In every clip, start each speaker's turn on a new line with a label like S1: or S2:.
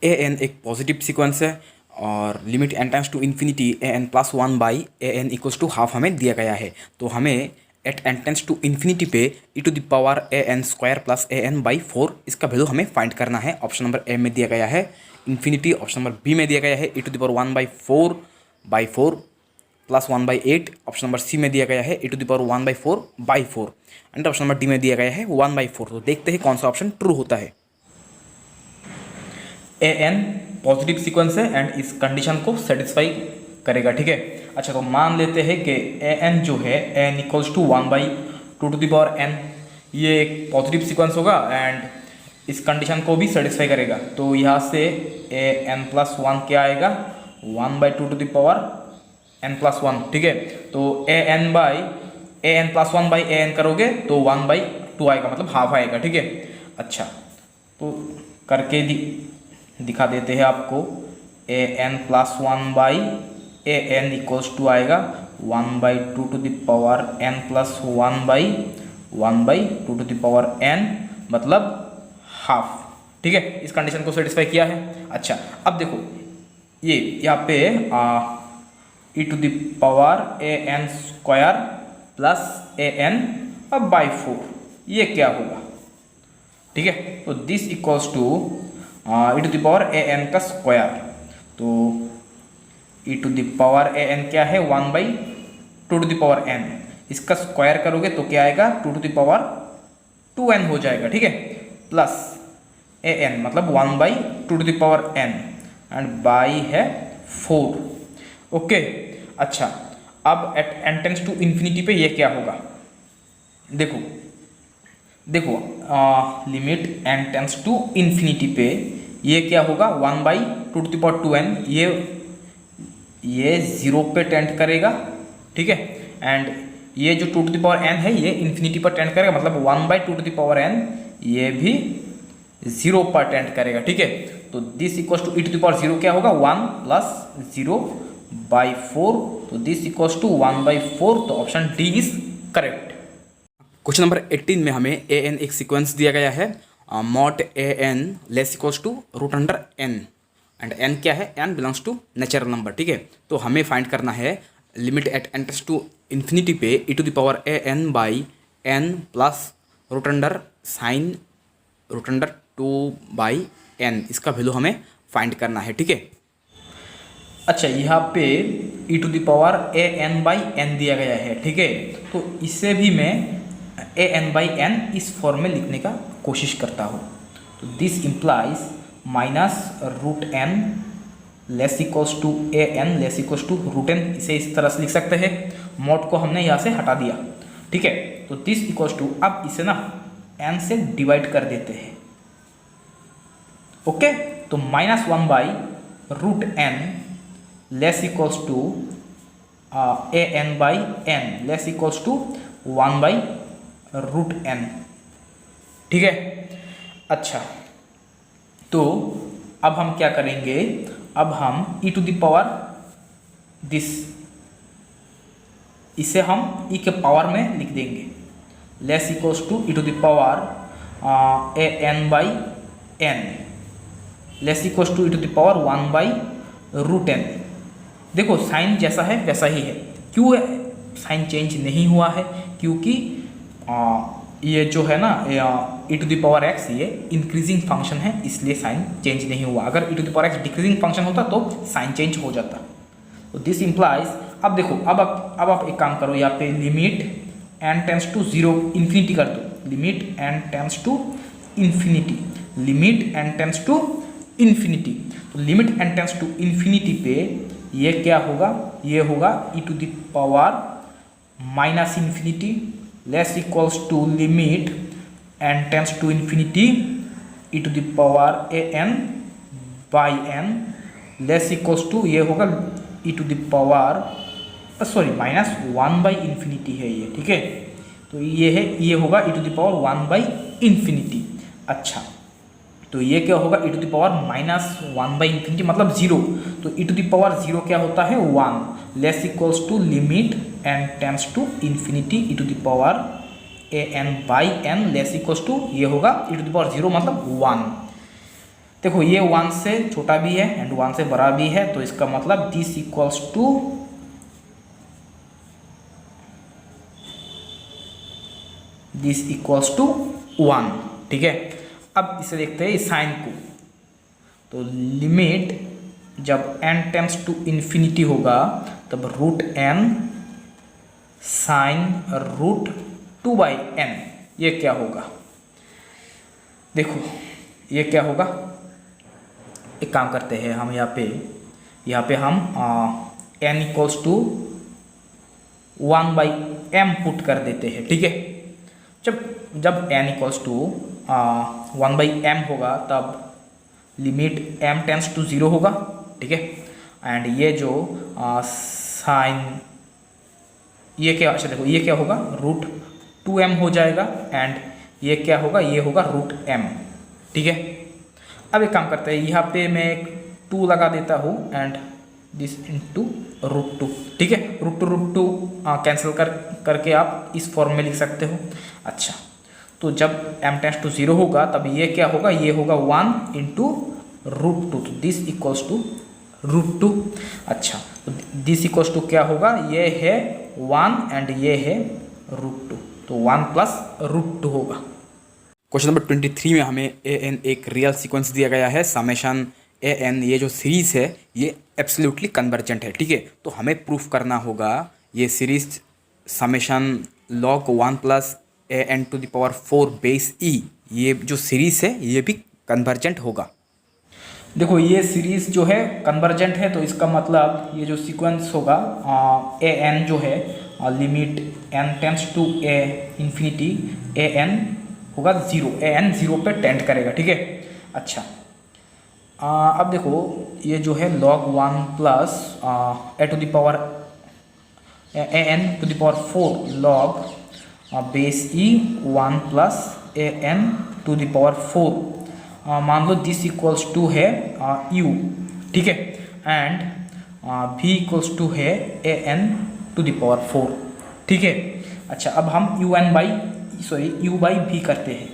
S1: ए n एक positive sequence है और limit n times to infinity a N plus one by A n equals to half हमें दिया गया है। तो हमें at n tends to infinity पे e to the power a n square plus A n by 4 इसका value हमें find करना है। ऑप्शन नंबर ए में दिया गया है इन्फिनिटी, ऑप्शन नंबर बी में दिया गया है e to the power 1/4 plus 1/8, option number C में दिया गया है e to the power 1/4 and option number D में दिया गया है 1/4। तो देखते हैं कौन सा ऑप्शन ट्रू होता है। ए एन पॉजिटिव सीक्वेंस है एंड इस कंडीशन को सेटिस्फाई करेगा, ठीक है। अच्छा, तो मान लेते हैं कि ए एन जो है एन इक्वल्स टू 1/2 ये एक पॉजिटिव सीक्वेंस होगा एंड इस कंडीशन को भी सेटिस्फाई करेगा। तो यहाँ से ए एन प्लस 1 क्या आएगा 1/2 ठीक है। तो ए एन प्लस 1/an करोगे तो 1/2 आएगा, मतलब हाफ आएगा, ठीक है। अच्छा, तो करके दिखा देते हैं आपको। A N plus 1/an equals to आएगा 1/2n प्लस 1/2n मतलब हाफ, ठीक है। इस कंडीशन को सेटिस्फाई किया है। अच्छा, अब देखो ये यहाँ पे e to the power a n square plus A n by 4 ये क्या होगा, ठीक है। तो this equals to e to the power a n का स्क्वायर। तो e to the power a n क्या है 1/2n, इसका स्क्वायर करोगे तो क्या आएगा 2 टू द पावर 2n हो जाएगा, ठीक है। प्लस ए एन मतलब 1/2 to the power n and by है 4, ओके। अच्छा, अब at n tends to infinity पे ये क्या होगा, देखो limit n tends to infinity पे ये क्या होगा 1/2 टू द पावर 2n, ये 0 पे टेंड करेगा, ठीक है। एंड ये जो 2 टू द पावर n है ये इन्फिनिटी पर टेंड करेगा, मतलब 1/2 टू द पावर n ये भी 0 पर टेंड करेगा, ठीक है। तो this equals to e to the power 0 क्या होगा 1 प्लस 0/4, तो दिस इक्वल्स टू 1/4। तो option D is correct. Question number 18 में हमें ए एन एक सीक्वेंस दिया गया है mod a n less equals to root under n and n क्या है n belongs to natural number, ठीक है। तो हमें फाइंड करना है limit at n tends to infinity पे e to the power a n by n plus root under sign root under 2/n इसका वैल्यू हमें फाइंड करना है, ठीक है। अच्छा, यहाँ पे e to the power a n by n दिया गया है, ठीक है। तो इससे भी मैं ए एन बाई एन इस फॉर्म में लिखने का कोशिश करता हूँ। तो this implies minus root n less equals to A n less equals to root n, इसे इस तरह से लिख सकते हैं। मॉड को हमने यहाँ से हटा दिया, ठीक है। तो दिस इक्वल्स टू, अब इसे ना एन से डिवाइड कर देते हैं, ओके। तो -1/√n less equals to A n by n less equals to 1/√n, ठीक है। अच्छा, तो अब हम क्या करेंगे, अब हम e to the power this इसे हम ई के पावर में लिख देंगे less equals to e to the power a n by n less equals to e to the power 1/√n। देखो साइन जैसा है वैसा ही है, क्यों है साइन चेंज नहीं हुआ है, क्योंकि ये जो है ना e to the power x ये इंक्रीजिंग फंक्शन है, इसलिए साइन चेंज नहीं हुआ। अगर e to the power x decreasing function होता तो साइन चेंज हो जाता। तो दिस इम्प्लाइज, अब देखो अब आप एक काम करो, यहाँ पे limit n tends to 0 infinity कर दो, limit n tends to infinity, limit n tends to infinity. तो limit n tends to infinity पे ये क्या होगा, ये होगा e to the power -minus infinity less equals to limit n tends to infinity e to the power a n by n less equals to ये होगा e to the power -1/∞ है ये, ठीक है। तो ये है, ये होगा ई टू द पावर 1/∞। अच्छा, तो ये क्या होगा ई टू द पावर -1/∞ मतलब 0। तो ई टू द पावर 0 क्या होता है 1 less equals to limit n tends to infinity e to the power a n by n less equals to ये होगा ई टू द पावर 0 मतलब 1। देखो ये 1 से छोटा भी है एंड 1 से बड़ा भी है, तो इसका मतलब दिस इक्वल्स टू 1। ठीक है, अब इसे देखते हैं इस साइन को। तो लिमिट जब n टेंड्स टू इन्फिनिटी होगा तब root n sign root 2/n, ये क्या होगा? देखो ये क्या होगा, एक काम करते हैं हम यहाँ पे हम n equals to 1/m put कर देते हैं। ठीक है, जब n इक्वल्स टू 1/m होगा तब लिमिट m टेंड्स टू 0 होगा। ठीक है, एंड ये जो साइन ये क्या, अच्छा देखो ये क्या होगा, रूट 2m हो जाएगा एंड ये क्या होगा, ये होगा रूट m। ठीक है, अब एक काम करते हैं, यहाँ पे मैं 2 लगा देता हूँ एंड दिस इनटू रूट 2। ठीक है, रूट टू कैंसिल करके आप इस फॉर्म में लिख सकते हो। अच्छा, तो जब m टेंड्स टू 0 होगा तब ये क्या होगा, ये होगा 1 इंटू रूट 2, तो दिस इक्वल्स टू रूट 2। अच्छा, तो दिस इक्वल्स टू क्या होगा, ये है 1 एंड ये है रूट 2, तो 1 प्लस रूट 2 होगा।
S2: क्वेश्चन नंबर 23 में हमें ए एन एक रियल सीक्वेंस दिया गया है, समेशन ए एन, ये जो सीरीज है ये एब्सोल्युटली कन्वर्जेंट है। ठीक है, तो हमें प्रूफ करना होगा ये series summation log 1 plus A N to the power 4 base e, ये जो सीरीज है ये भी कन्वर्जेंट होगा।
S1: देखो ये सीरीज जो है कन्वर्जेंट है, तो इसका मतलब ये जो सीक्वेंस होगा ए एन जो है limit n tends to a infinity a n होगा 0, ए एन 0 पे टेंड करेगा। ठीक है, अच्छा अब देखो ये जो है log 1 plus a to the power a N to the power 4 log base e 1 plus A N to the power 4, मान लो दिस इक्वल्स टू है u। ठीक है, एंड v इक्वल्स टू है a N to the power 4। ठीक है, अच्छा अब हम u बाई v करते हैं।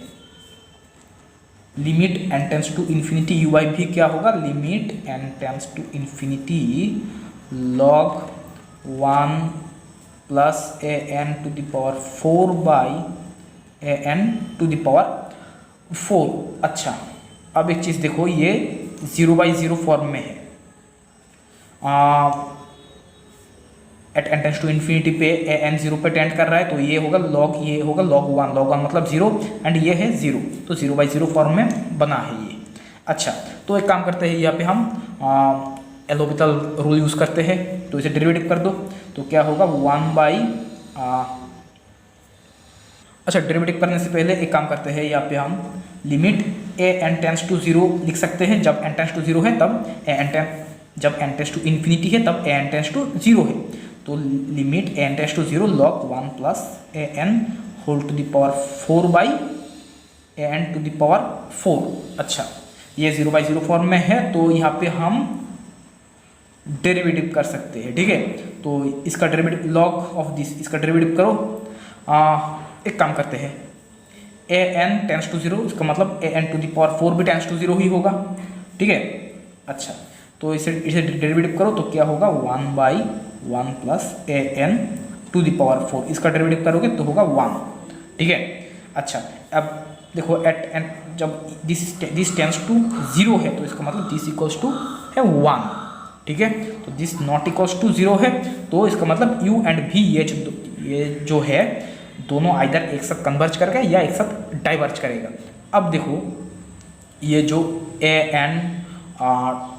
S1: Limit n tends to infinity u by v क्या होगा, limit n tends to infinity log 1 plus A N to the power 4 by A N to the power 4। अच्छा, अब एक चीज़ देखो, ये 0/0 फॉर्म में है। At n tends to infinity पे ए एन 0 पे टेंड कर रहा है, तो ये होगा log 1 मतलब 0 एंड ये है 0, तो 0/0 फॉर्म में बना है ये। अच्छा, तो एक काम करते हैं, यहाँ पे हम एलोपिटल रूल यूज़ करते हैं, तो इसे डेरिवेटिव कर दो, तो क्या होगा 1/। अच्छा, डेरिवेटिव करने से पहले एक काम करते हैं, यहाँ पे हम limit a n tends to 0 लिख सकते हैं। जब n टेंड्स टू 0 है तब जब n टेंड्स टू इन्फिनिटी है तब ए एन टेंड्स टू 0 है, तो limit a n tends to 0 log 1 plus A N whole to the power 4 by A N to the power 4। अच्छा, ये 0/0 फॉर्म में है, तो यहाँ पे हम डेरिवेटिव कर सकते हैं। ठीक है, तो इसका डेरिवेटिव लॉग ऑफ दिस, इसका डेरिवेटिव करो। एक काम करते हैं, ए एन टेंड्स टू 0, इसका मतलब A N to the power 4 भी टेंड्स टू 0 ही होगा। ठीक है, अच्छा तो इसे डेरिवेटिव करो, तो क्या होगा 1/1 plus A N to the power 4, इसका डेरिवेटिव करोगे तो होगा 1। ठीक है, अच्छा अब देखो एट एन जब दिस टेंड्स टू 0 है, तो इसका मतलब दिस इक्वल्स टू है 1। ठीक है, तो दिस नॉट इक्वल्स टू 0 है, तो इसका मतलब u एंड v ये जो है दोनों आइदर एक साथ कन्वर्ज करेगा या एक साथ डाइवर्ज करेगा। अब देखो ये जो A N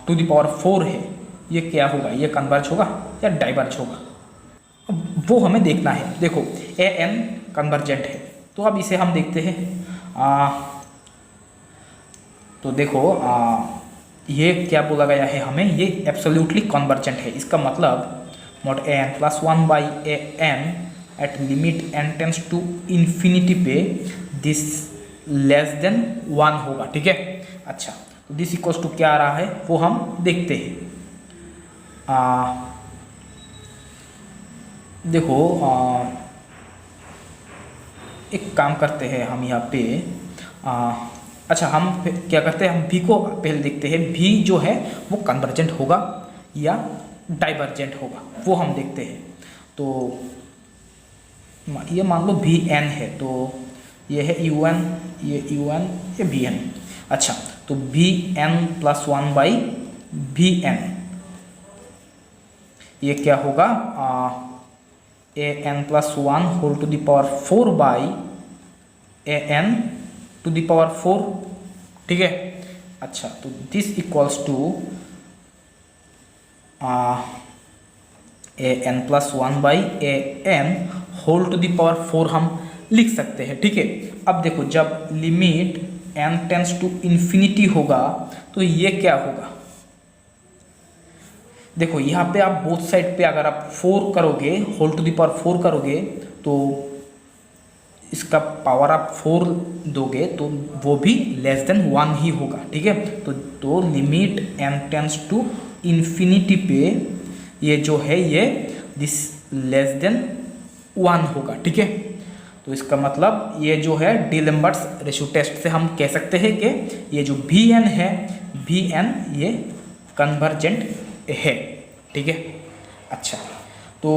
S1: to the power 4 है, ये क्या होगा, ये कन्वर्ज होगा या डाइवर्ज होगा, अब वो हमें देखना है। देखो ए एन कन्वर्जेंट है, तो अब इसे हम देखते हैं। तो देखो ये क्या बोला गया है हमें, ये एब्सोल्युटली कन्वर्जेंट है। इसका मतलब mod a N plus 1 by A n at limit n tends to infinity पे दिस लेस देन 1 होगा। ठीक है, अच्छा तो दिस इक्वल्स टू क्या आ रहा है वो हम देखते हैं। देखो एक काम करते हैं हम यहाँ पे अच्छा, हम क्या करते हैं, हम भी को पहले देखते हैं, भी जो है वो कन्वर्जेंट होगा या डाइवर्जेंट होगा, वो हम देखते हैं। तो ये मान लो भी एन है, तो ये है यू एन, ये यू एन, ये भी एन। अच्छा, तो B N plus 1 by B N, ये क्या होगा, A N plus 1 whole to the power 4 by A N to the power 4, ठीक है। अच्छा, तो this equals to A N plus 1 by A N whole to the power 4 हम लिख सकते हैं, ठीक है। अब देखो, जब limit n tends to infinity होगा तो ये क्या होगा, देखो यहाँ पे आप बोथ साइड पे अगर आप 4 करोगे, होल टू द पावर 4 करोगे, तो इसका पावर आप 4 दोगे तो वो भी लेस देन 1 ही होगा, ठीक है। तो limit n tends to infinity पे ये जो है ये दिस लेस देन 1 होगा, ठीक है। तो इसका मतलब ये जो है डीलेम्बर्ट्स रेशियो टेस्ट से हम कह सकते हैं कि ये जो भी एन है, भी एन ये कन्वर्जेंट है, ठीक है। अच्छा, तो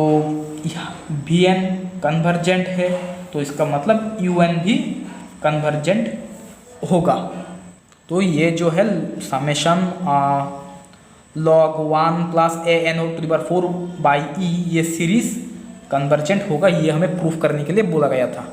S1: भी एन कन्वर्जेंट है, तो इसका मतलब यू एन भी कन्वर्जेंट होगा। तो ये जो है summation log 1 plus A N to the power 4 by E, ये सीरीज कन्वर्जेंट होगा, ये हमें प्रूफ करने के लिए बोला गया था।